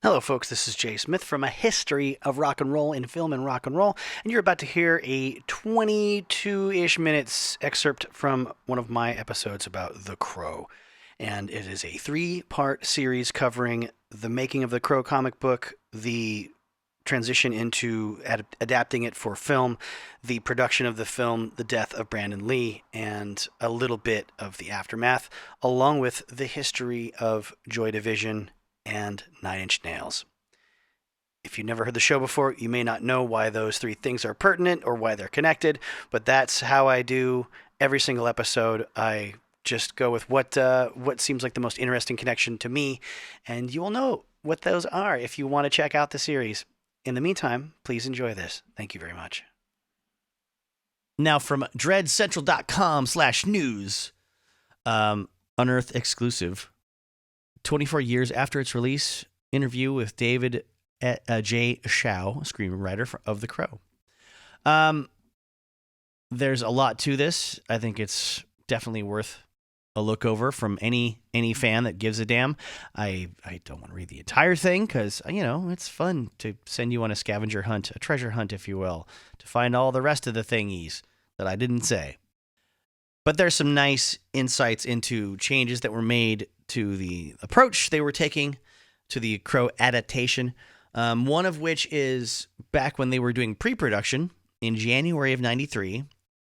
Hello, folks. This is Jay Smith from A History of Rock and Roll in Film and Rock and Roll, and you're about to hear a 22-ish minutes excerpt from one of my episodes about The Crow. And it is a three-part series covering the making of the Crow comic book, the transition into adapting it for film, the production of the film, the death of Brandon Lee, and a little bit of the aftermath, along with the history of Joy Division and Nine Inch Nails. If you've never heard the show before, you may not know why those three things are pertinent or why they're connected, but that's how I do every single episode. I just go with what seems like the most interesting connection to me, and you will know what those are if you want to check out the series. In the meantime, please enjoy this. Thank you very much. Now from dreadcentral.com/news, Unearthed exclusive. 24 years after its release, interview with David J. Schow, screenwriter of The Crow. There's a lot to this. I think it's definitely worth a look over from any fan that gives a damn. I don't want to read the entire thing because, it's fun to send you on a scavenger hunt, a treasure hunt, if you will, to find all the rest of the thingies that I didn't say. But there's some nice insights into changes that were made to the approach they were taking to the Crow adaptation. One of which is back when they were doing pre-production in January of '93.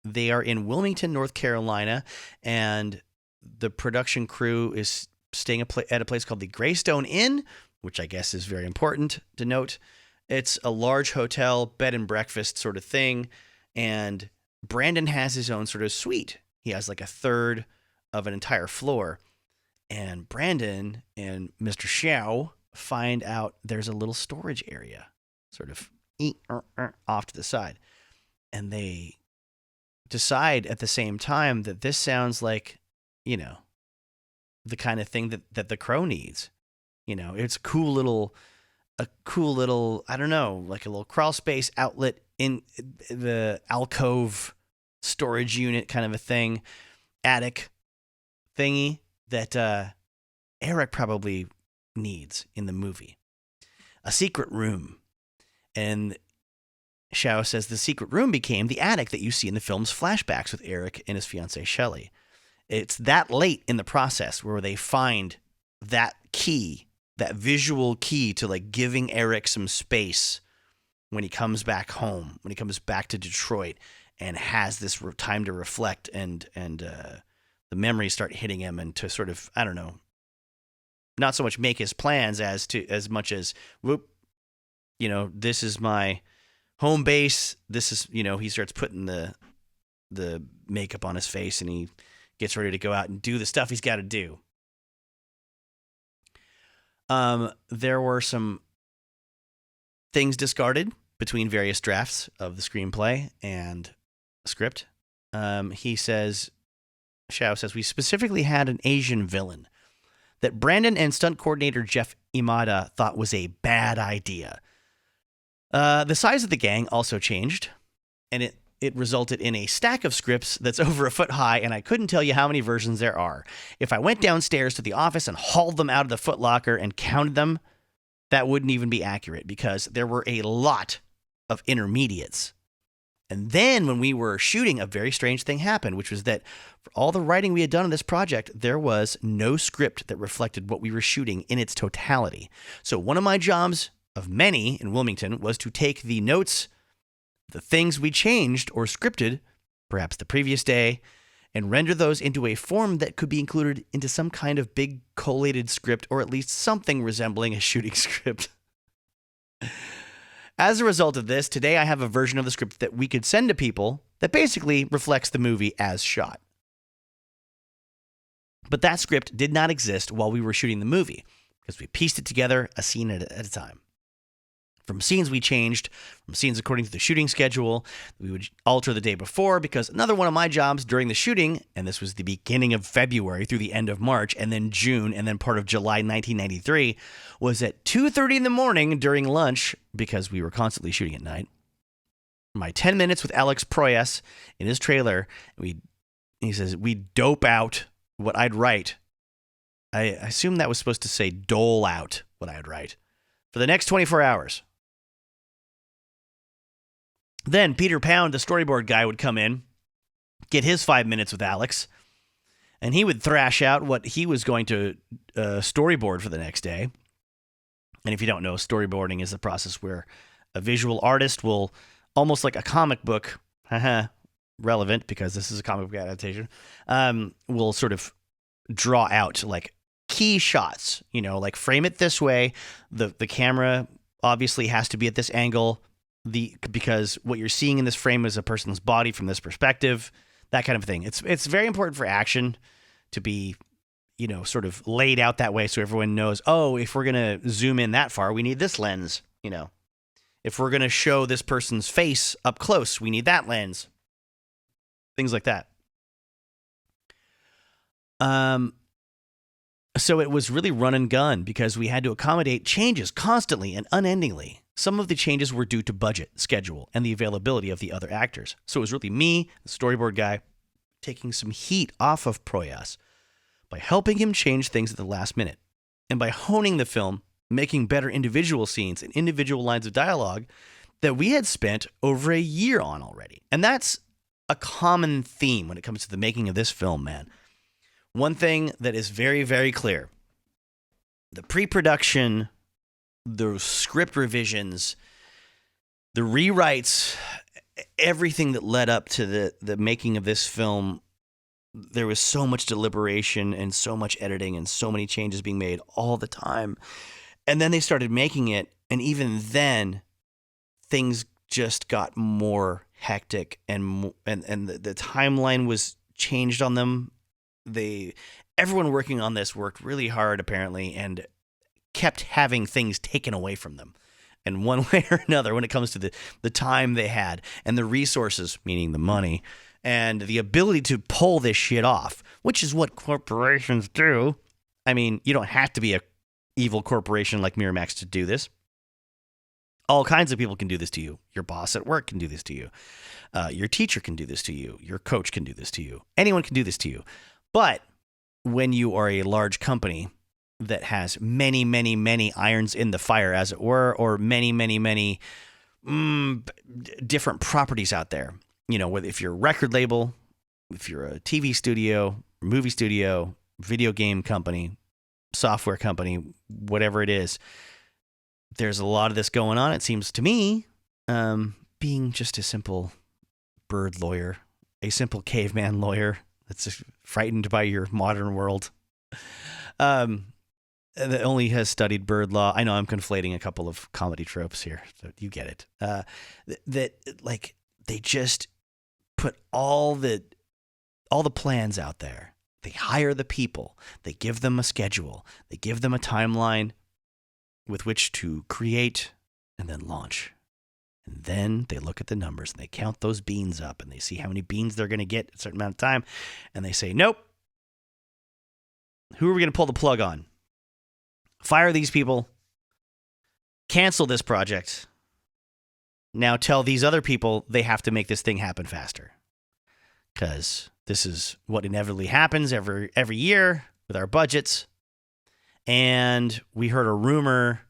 They are in Wilmington, North Carolina, and the production crew is staying at a place called the Greystone Inn, which I guess is very important to note. It's a large hotel, bed and breakfast sort of thing, and Brandon has his own sort of suite. He has like a third of an entire floor. And Brandon and Mr. Schow find out there's a little storage area sort of off to the side. And they decide at the same time that this sounds like, the kind of thing that the Crow needs. It's a cool little, I don't know, like a little crawl space outlet in the alcove storage unit kind of a thing, attic thingy that Eric probably needs in the movie. A secret room. And Schow says the secret room became the attic that you see in the film's flashbacks with Eric and his fiancée Shelley. It's that late in the process where they find that key, that visual key to like giving Eric some space when he comes back home, when he comes back to Detroit and has this time to reflect and the memories start hitting him and to sort of, I don't know, not so much make his plans as much as, whoop, this is my home base. This is, he starts putting the makeup on his face and he gets ready to go out and do the stuff he's got to do. There were some things discarded between various drafts of the screenplay and script. Schow says, we specifically had an Asian villain that Brandon and stunt coordinator Jeff Imada thought was a bad idea. The size of the gang also changed, and it resulted in a stack of scripts that's over a foot high, and I couldn't tell you how many versions there are. If I went downstairs to the office and hauled them out of the Foot Locker and counted them, that wouldn't even be accurate because there were a lot of intermediates. And then when we were shooting, a very strange thing happened, which was that for all the writing we had done on this project, there was no script that reflected what we were shooting in its totality. So one of my jobs of many in Wilmington was to take the notes, the things we changed or scripted, perhaps the previous day, and render those into a form that could be included into some kind of big collated script or at least something resembling a shooting script. As a result of this, today I have a version of the script that we could send to people that basically reflects the movie as shot. But that script did not exist while we were shooting the movie because we pieced it together a scene at a time. From scenes we changed, from scenes according to the shooting schedule, we would alter the day before because another one of my jobs during the shooting, and this was the beginning of February through the end of March, and then June, and then part of July 1993, was at 2:30 in the morning during lunch, because we were constantly shooting at night. My 10 minutes with Alex Proyas in his trailer, he says, we dope out what I'd write. I assume that was supposed to say dole out what I'd write. for the next 24 hours. Then Peter Pound, the storyboard guy, would come in, get his 5 minutes with Alex, and he would thrash out what he was going to storyboard for the next day. And if you don't know, storyboarding is the process where a visual artist will, almost like a comic book, relevant because this is a comic book adaptation, will sort of draw out like key shots, like frame it this way. The camera obviously has to be at this angle, because what you're seeing in this frame is a person's body from this perspective, that kind of thing. It's very important for action to be, sort of laid out that way so everyone knows, oh, if we're going to zoom in that far, we need this lens, If we're going to show this person's face up close, we need that lens. Things like that. So it was really run and gun because we had to accommodate changes constantly and unendingly. Some of the changes were due to budget, schedule, and the availability of the other actors. So it was really me, the storyboard guy, taking some heat off of Proyas by helping him change things at the last minute. And by honing the film, making better individual scenes and individual lines of dialogue that we had spent over a year on already. And that's a common theme when it comes to the making of this film, man. One thing that is very, very clear: the pre-production, the script revisions, the rewrites, everything that led up to the making of this film, there was so much deliberation and so much editing and so many changes being made all the time. And then they started making it, and even then, things just got more hectic, and the timeline was changed on them. Everyone working on this worked really hard, apparently, and kept having things taken away from them. And one way or another, when it comes to the time they had and the resources, meaning the money, and the ability to pull this shit off, which is what corporations do. I mean, you don't have to be a evil corporation like Miramax to do this. All kinds of people can do this to you. Your boss at work can do this to you. Your teacher can do this to you. Your coach can do this to you. Anyone can do this to you. But when you are a large company that has many, many, many irons in the fire, as it were, or many, many, many different properties out there, whether if you're a record label, if you're a TV studio, movie studio, video game company, software company, whatever it is, there's a lot of this going on. It seems to me, being just a simple bird lawyer, a simple caveman lawyer that's frightened by your modern world, that only has studied bird law. I know I'm conflating a couple of comedy tropes here, so you get it. That like they just put all the plans out there. They hire the people. They give them a schedule. They give them a timeline with which to create and then launch. And then they look at the numbers and they count those beans up and they see how many beans they're going to get at a certain amount of time. And they say, nope. Who are we going to pull the plug on? Fire these people. Cancel this project. Now tell these other people they have to make this thing happen faster. Because this is what inevitably happens every year with our budgets. And we heard a rumor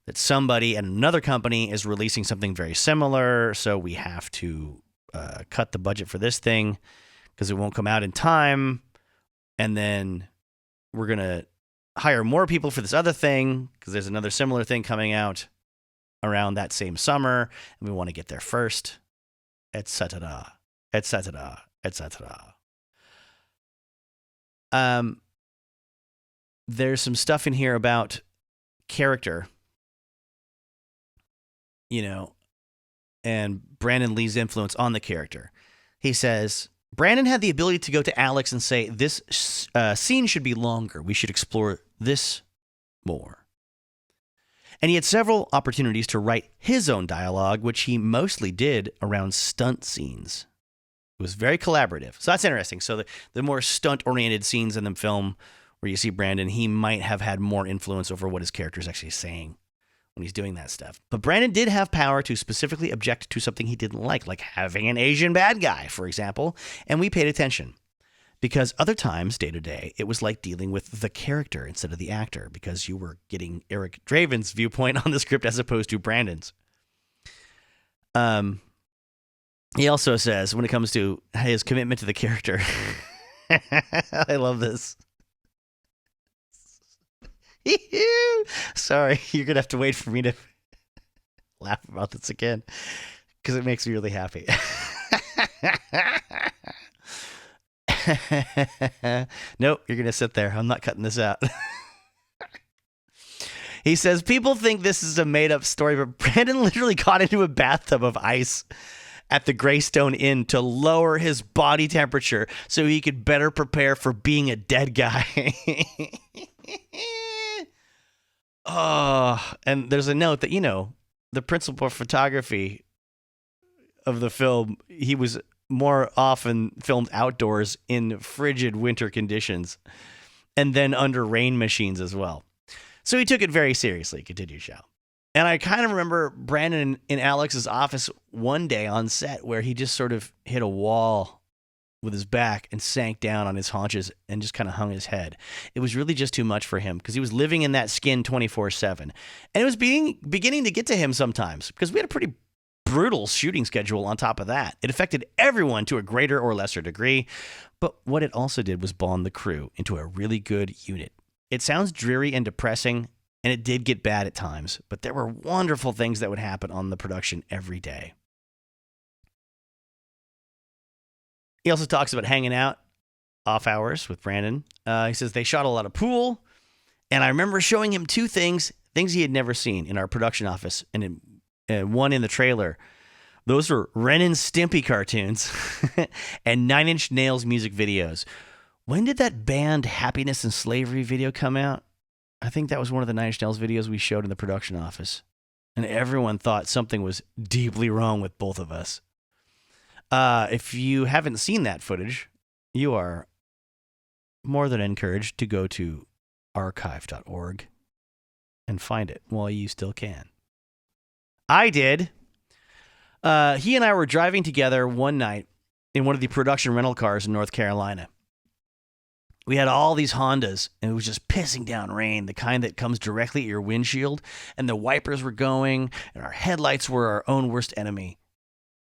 that somebody at another company is releasing something very similar, so we have to cut the budget for this thing because it won't come out in time. And then we're going to hire more people for this other thing because there's another similar thing coming out around that same summer, and we want to get there first, etc., etc., etc. There's some stuff in here about character, and Brandon Lee's influence on the character. He says, Brandon had the ability to go to Alex and say, this scene should be longer. We should explore this more. And he had several opportunities to write his own dialogue, which he mostly did around stunt scenes. It was very collaborative. So that's interesting. So the more stunt-oriented scenes in the film where you see Brandon, he might have had more influence over what his character is actually saying when he's doing that stuff. But Brandon did have power to specifically object to something he didn't like having an Asian bad guy, for example, and we paid attention. because other times, day to day, it was like dealing with the character instead of the actor, because you were getting Eric Draven's viewpoint on the script as opposed to Brandon's. He also says, when it comes to his commitment to the character, I love this. Sorry, you're going to have to wait for me to laugh about this again, because it makes me really happy. Nope, you're going to sit there. I'm not cutting this out. He says, people think this is a made-up story, but Brandon literally got into a bathtub of ice at the Greystone Inn to lower his body temperature so he could better prepare for being a dead guy. Oh, and there's a note that, the principal photography of the film, he was more often filmed outdoors in frigid winter conditions and then under rain machines as well. So he took it very seriously, continued Schow. And I kind of remember Brandon in Alex's office one day on set where he just sort of hit a wall with his back and sank down on his haunches and just kind of hung his head. It was really just too much for him because he was living in that skin 24/7. And it was beginning to get to him sometimes because we had a pretty brutal shooting schedule on top of that. It affected everyone to a greater or lesser degree. But what it also did was bond the crew into a really good unit. It sounds dreary and depressing, and it did get bad at times, but there were wonderful things that would happen on the production every day. He also talks about hanging out off hours with Brandon. He says they shot a lot of pool, and I remember showing him two things he had never seen in our production office, and one in the trailer. Those were Ren and Stimpy cartoons and 9 Inch Nails music videos. When did that band Happiness and Slavery video come out? I think that was one of the 9 Inch Nails videos we showed in the production office. And everyone thought something was deeply wrong with both of us. If you haven't seen that footage, you are more than encouraged to go to archive.org and find it while you still can. I did. He and I were driving together one night in one of the production rental cars in North Carolina. We had all these Hondas, and it was just pissing down rain, the kind that comes directly at your windshield, and the wipers were going, and our headlights were our own worst enemy.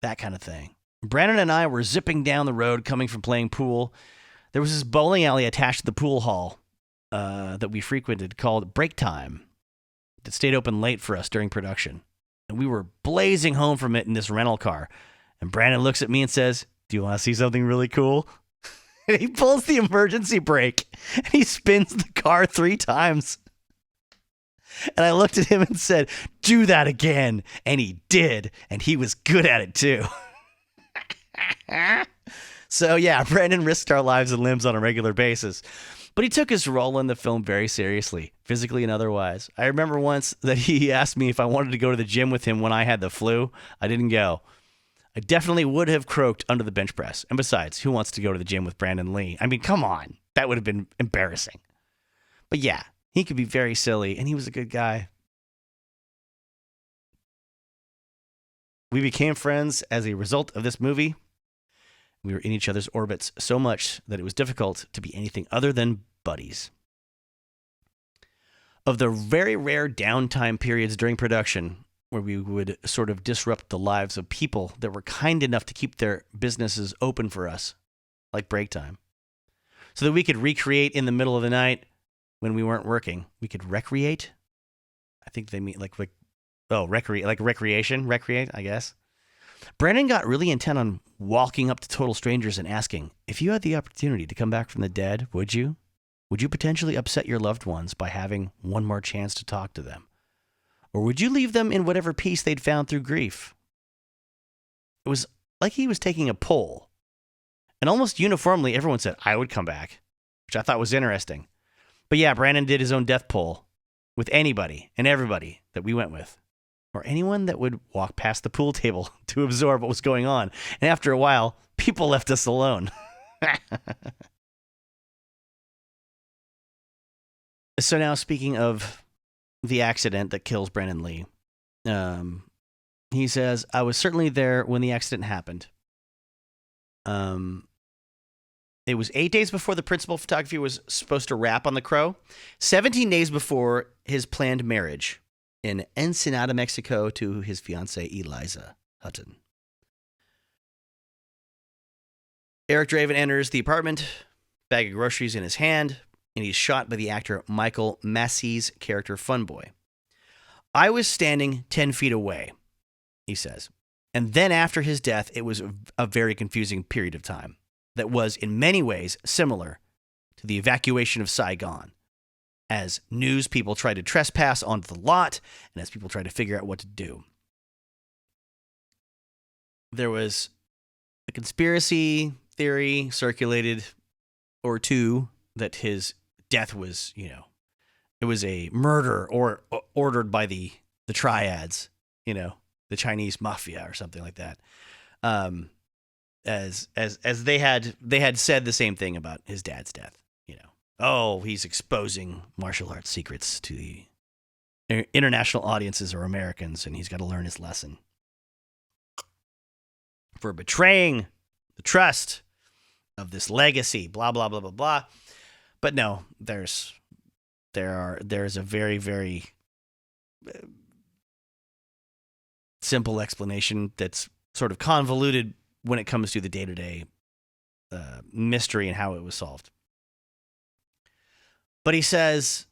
That kind of thing. Brandon and I were zipping down the road coming from playing pool. There was this bowling alley attached to the pool hall that we frequented called Break Time that stayed open late for us during production. And we were blazing home from it in this rental car. And Brandon looks at me and says, "Do you want to see something really cool?" And he pulls the emergency brake, and he spins the car 3 times. And I looked at him and said, "Do that again." And he did, and he was good at it too. So yeah, Brandon risked our lives and limbs on a regular basis. But he took his role in the film very seriously, physically and otherwise. I remember once that he asked me if I wanted to go to the gym with him when I had the flu. I didn't go. I definitely would have croaked under the bench press. And besides, who wants to go to the gym with Brandon Lee? I mean, come on. That would have been embarrassing. But yeah, he could be very silly, and he was a good guy. We became friends as a result of this movie. We were in each other's orbits so much that it was difficult to be anything other than buddies. Of the very rare downtime periods during production, where we would sort of disrupt the lives of people that were kind enough to keep their businesses open for us, like break time, so that we could recreate in the middle of the night when we weren't working. We could recreate. I think they mean like recreation, I guess. Brandon got really intent on walking up to total strangers and asking, if you had the opportunity to come back from the dead, would you? Would you potentially upset your loved ones by having one more chance to talk to them? Or would you leave them in whatever peace they'd found through grief? It was like he was taking a poll. And almost uniformly, everyone said, I would come back, which I thought was interesting. But yeah, Brandon did his own death poll with anybody and everybody that we went with, or anyone that would walk past the pool table to absorb what was going on. And after a while, people left us alone. So now, speaking of the accident that kills Brandon Lee, he says, I was certainly there when the accident happened. It was 8 days before the principal photography was supposed to wrap on the Crow, 17 days before his planned marriage in Ensenada, Mexico, to his fiancée, Eliza Hutton. Eric Draven enters the apartment, bag of groceries in his hand, and he's shot by the actor Michael Massey's character Funboy. I was standing 10 feet away, he says. And then after his death, it was a very confusing period of time that was in many ways similar to the evacuation of Saigon, as news people tried to trespass onto the lot and as people tried to figure out what to do. There was a conspiracy theory circulated or two that his death was, it was a murder or ordered by the triads, the Chinese mafia or something like that. As they had said the same thing about his dad's death, Oh, he's exposing martial arts secrets to the international audiences or Americans, and he's got to learn his lesson for betraying the trust of this legacy, blah, blah, blah, blah, blah. But no, there's a very, very simple explanation that's sort of convoluted when it comes to the day-to-day mystery and how it was solved. But he says,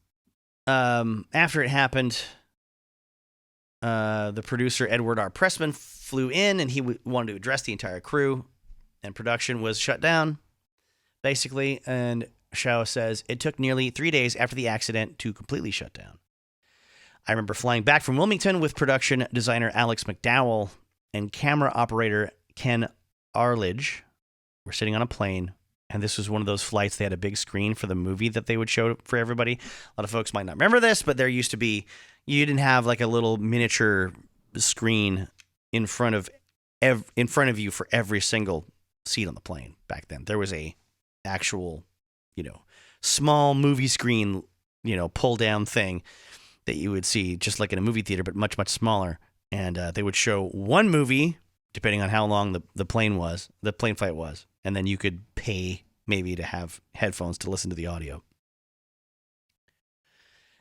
after it happened, the producer, Edward R. Pressman, flew in, and he wanted to address the entire crew, and production was shut down, basically. And Schow says, it took nearly 3 days after the accident to completely shut down. I remember flying back from Wilmington with production designer Alex McDowell and camera operator Ken Arledge. We're sitting on a plane. And this was one of those flights. They had a big screen for the movie that they would show for everybody. A lot of folks might not remember this, but there used to be, you didn't have like a little miniature screen in front of you for every single seat on the plane back then. There was a actual, small movie screen, pull down thing that you would see just like in a movie theater, but much, much smaller. And they would show one movie depending on how long the plane flight was. And then you could pay maybe to have headphones to listen to the audio.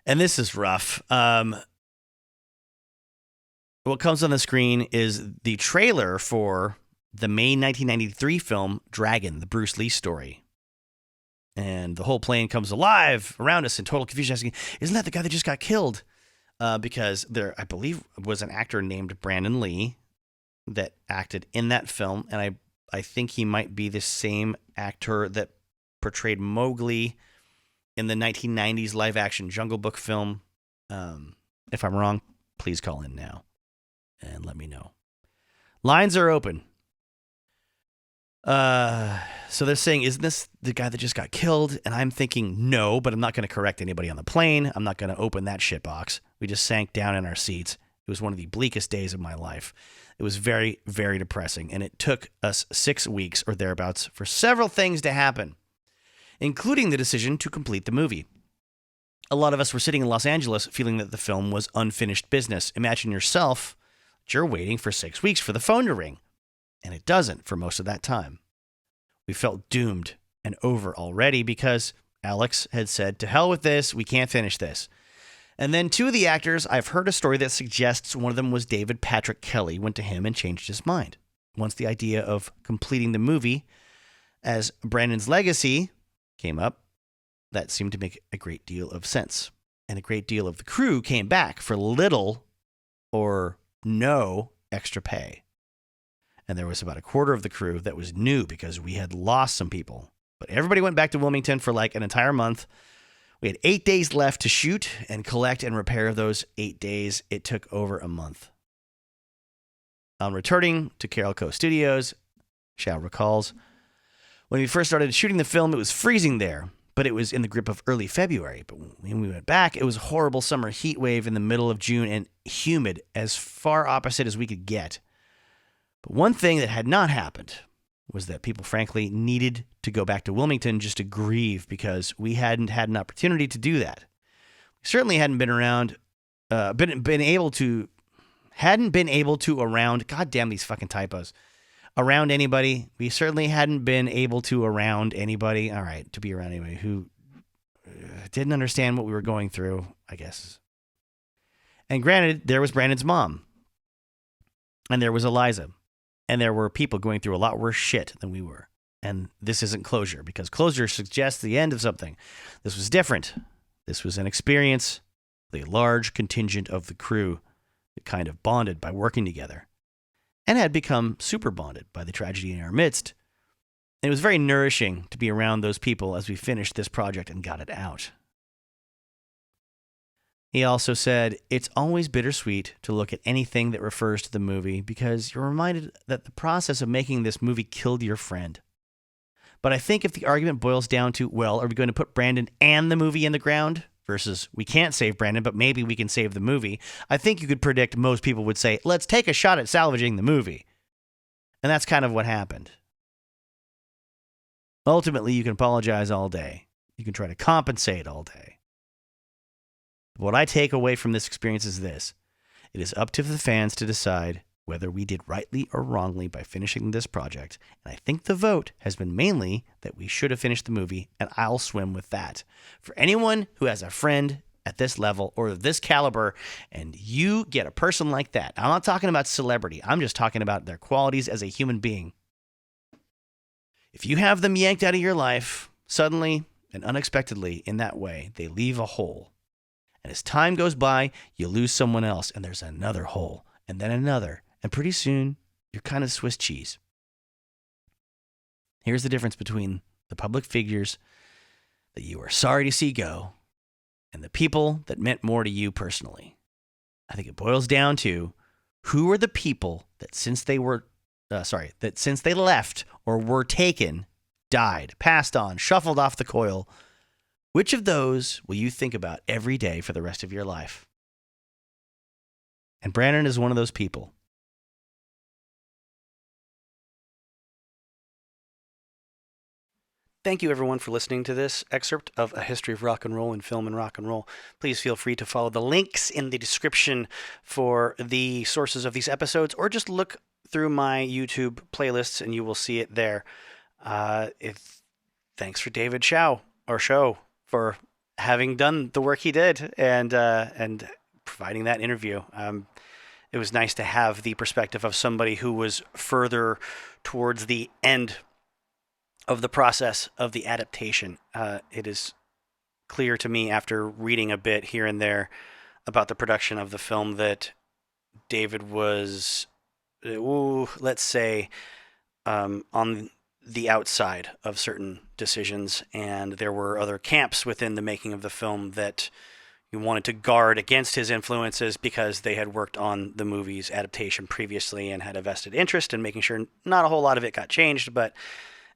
And this is rough. What comes on the screen is the trailer for the May 1993 film Dragon, the Bruce Lee story. And the whole plane comes alive around us in total confusion, asking, isn't that the guy that just got killed? Because there, I believe, was an actor named Brandon Lee that acted in that film. And I think he might be the same actor that portrayed Mowgli in the 1990s live-action Jungle Book film. If I'm wrong, please call in now and let me know. Lines are open. So they're saying, isn't this the guy that just got killed? And I'm thinking, no, but I'm not going to correct anybody on the plane. I'm not going to open that shitbox. We just sank down in our seats. It was one of the bleakest days of my life. It was very, very depressing, and it took us 6 weeks or thereabouts for several things to happen, including the decision to complete the movie. A lot of us were sitting in Los Angeles feeling that the film was unfinished business. Imagine yourself, you're waiting for 6 weeks for the phone to ring, and it doesn't for most of that time. We felt doomed and over already because Alex had said, to hell with this, we can't finish this. And then two of the actors, I've heard a story that suggests one of them was David Patrick Kelly, went to him and changed his mind. Once the idea of completing the movie as Brandon's legacy came up, that seemed to make a great deal of sense. And a great deal of the crew came back for little or no extra pay. And there was about a quarter of the crew that was new because we had lost some people. But everybody went back to Wilmington for like an entire month. We had 8 days left to shoot and collect and repair those 8 days. It took over a month. On returning to Carolco Studios, Schow recalls, when we first started shooting the film, it was freezing there, but it was in the grip of early February. But when we went back, it was a horrible summer heat wave in the middle of June and humid, as far opposite as we could get. But one thing that had not happened was that people, frankly, needed to go back to Wilmington just to grieve because we hadn't had an opportunity to do that. We certainly hadn't been around, been able to around, God damn these fucking typos, around anybody. We certainly hadn't been able to around anybody. All right, to be around anybody who didn't understand what we were going through, I guess. And granted, there was Brandon's mom, and there was Eliza, and there were people going through a lot worse shit than we were. And this isn't closure, because closure suggests the end of something. This was different. This was an experience with a large contingent of the crew that kind of bonded by working together and had become super bonded by the tragedy in our midst. And it was very nourishing to be around those people as we finished this project and got it out. He also said, it's always bittersweet to look at anything that refers to the movie because you're reminded that the process of making this movie killed your friend. But I think if the argument boils down to, well, are we going to put Brandon and the movie in the ground versus we can't save Brandon, but maybe we can save the movie, I think you could predict most people would say, let's take a shot at salvaging the movie. And that's kind of what happened. Ultimately, you can apologize all day. You can try to compensate all day. What I take away from this experience is this. It is up to the fans to decide whether we did rightly or wrongly by finishing this project. And I think the vote has been mainly that we should have finished the movie, and I'll swim with that. For anyone who has a friend at this level or this caliber, and you get a person like that, I'm not talking about celebrity. I'm just talking about their qualities as a human being. If you have them yanked out of your life, suddenly and unexpectedly in that way, they leave a hole. And as time goes by, you lose someone else, and there's another hole, and then another. And pretty soon, you're kind of Swiss cheese. Here's the difference between the public figures that you are sorry to see go and the people that meant more to you personally. I think it boils down to who are the people that since they left or were taken, died, passed on, shuffled off the coil. Which of those will you think about every day for the rest of your life? And Brandon is one of those people. Thank you, everyone, for listening to this excerpt of A History of Rock and Roll and Film and Rock and Roll. Please feel free to follow the links in the description for the sources of these episodes, or just look through my YouTube playlists and you will see it there. Thanks for David Schow for having done the work he did and providing that interview. It was nice to have the perspective of somebody who was further towards the end of the process of the adaptation. It is clear to me after reading a bit here and there about the production of the film that David was, let's say, on the outside of certain decisions, and there were other camps within the making of the film that he wanted to guard against his influences because they had worked on the movie's adaptation previously and had a vested interest in making sure not a whole lot of it got changed. But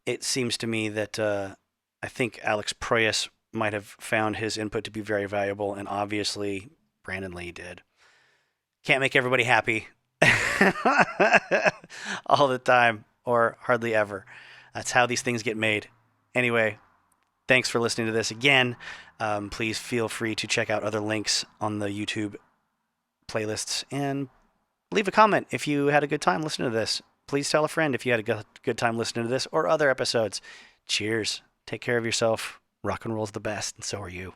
it seems to me that I think Alex Proyas might have found his input to be very valuable, and obviously Brandon Lee did. Can't make everybody happy all the time, or hardly ever. That's how these things get made. Anyway, thanks for listening to this again. Please feel free to check out other links on the YouTube playlists and leave a comment if you had a good time listening to this. Please tell a friend if you had a good time listening to this or other episodes. Cheers. Take care of yourself. Rock and roll's the best, and so are you.